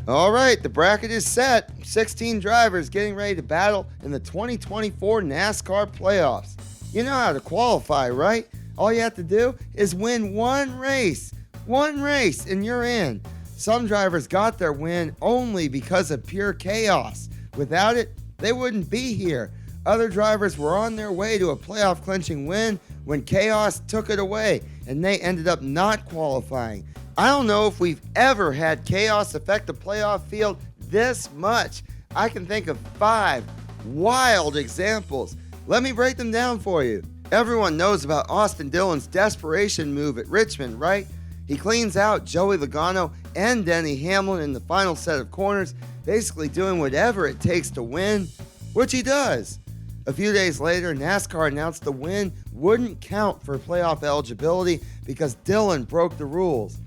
All right, the bracket is set. 16 drivers getting ready to battle in the 2024 NASCAR playoffs. You know how to qualify, right? All you have to do is win one race, and you're in. Some drivers got their win only because of pure chaos. Without it, they wouldn't be here. Other drivers were on their way to a playoff clinching win when chaos took it away, and they ended up not qualifying. I don't know if we've ever had chaos affect the playoff field this much. I can think of 5 wild examples. Let me break them down for you. Everyone knows about Austin Dillon's desperation move at Richmond, right? He cleans out Joey Logano and Denny Hamlin in the final set of corners, basically doing whatever it takes to win, which he does. A few days later, NASCAR announced the win wouldn't count for playoff eligibility because Dillon broke the rules.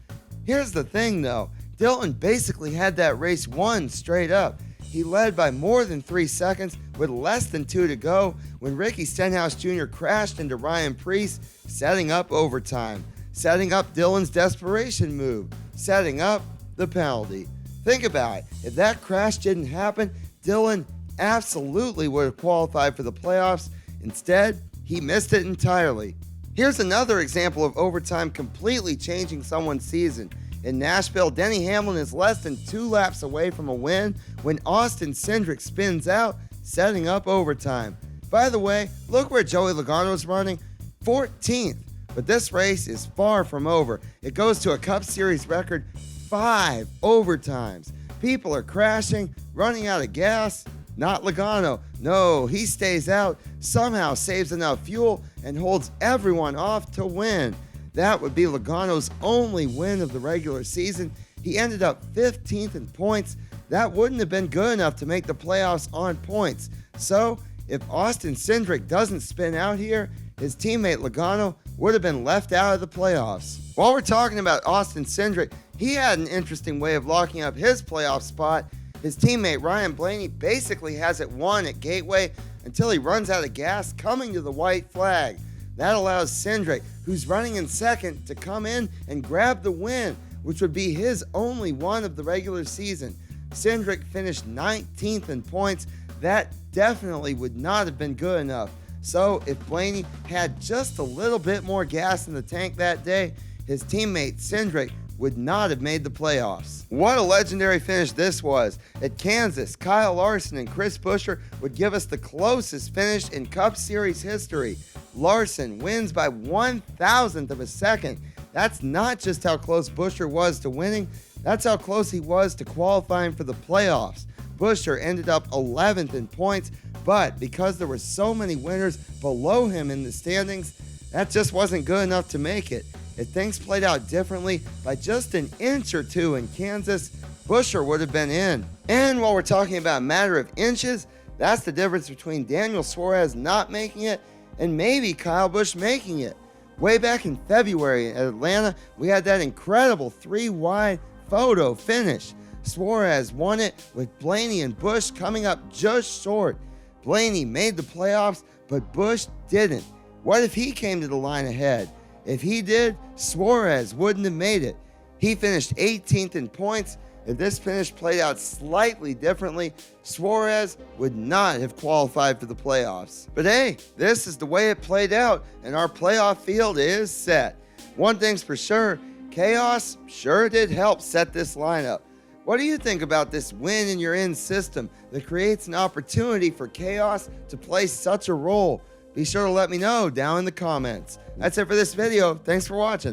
Here's the thing though, Dillon basically had that race won straight up. He led by more than 3 seconds with less than 2 to go when Ricky Stenhouse Jr. crashed into Ryan Preece, setting up overtime, setting up Dillon's desperation move, setting up the penalty. Think about it, if that crash didn't happen, Dillon absolutely would have qualified for the playoffs. Instead, he missed it entirely. Here's another example of overtime completely changing someone's season. In Nashville, Denny Hamlin is less than 2 laps away from a win when Austin Cindric spins out, setting up overtime. By the way, look where Joey Logano is running, 14th. But this race is far from over. It goes to a Cup Series record 5 overtimes. People are crashing, running out of gas. Not Logano. No, he stays out, somehow saves enough fuel, and holds everyone off to win. That would be Logano's only win of the regular season. He ended up 15th in points. That wouldn't have been good enough to make the playoffs on points. So, if Austin Cindric doesn't spin out here, his teammate Logano would have been left out of the playoffs. While we're talking about Austin Cindric, he had an interesting way of locking up his playoff spot. His teammate Ryan Blaney basically has it won at Gateway until he runs out of gas coming to the white flag. That allows Cindric, who's running in second, to come in and grab the win, which would be his only one of the regular season. Cindric finished 19th in points. That definitely would not have been good enough. So if Blaney had just a little bit more gas in the tank that day, his teammate Cindric would not have made the playoffs. What a legendary finish this was. At Kansas, Kyle Larson and Chris Buescher would give us the closest finish in Cup Series history. Larson wins by 1,000th of a second. That's not just how close Buescher was to winning, that's how close he was to qualifying for the playoffs. Buescher ended up 11th in points, but because there were so many winners below him in the standings, that just wasn't good enough to make it. If things played out differently by just an inch or 2 in Kansas, Buescher would have been in. And while we're talking about a matter of inches, that's the difference between Daniel Suarez not making it and maybe Kyle Busch making it. Way back in February at Atlanta, we had that incredible 3-wide photo finish. Suarez won it with Blaney and Busch coming up just short. Blaney made the playoffs, but Busch didn't. What if he came to the line ahead? If he did, Suarez wouldn't have made it. He finished 18th in points. If this finish played out slightly differently, Suarez would not have qualified for the playoffs. But hey, this is the way it played out, and our playoff field is set. One thing's for sure, chaos sure did help set this lineup. What do you think about this win in your in system that creates an opportunity for chaos to play such a role? Be sure to let me know down in the comments. That's it for this video. Thanks for watching.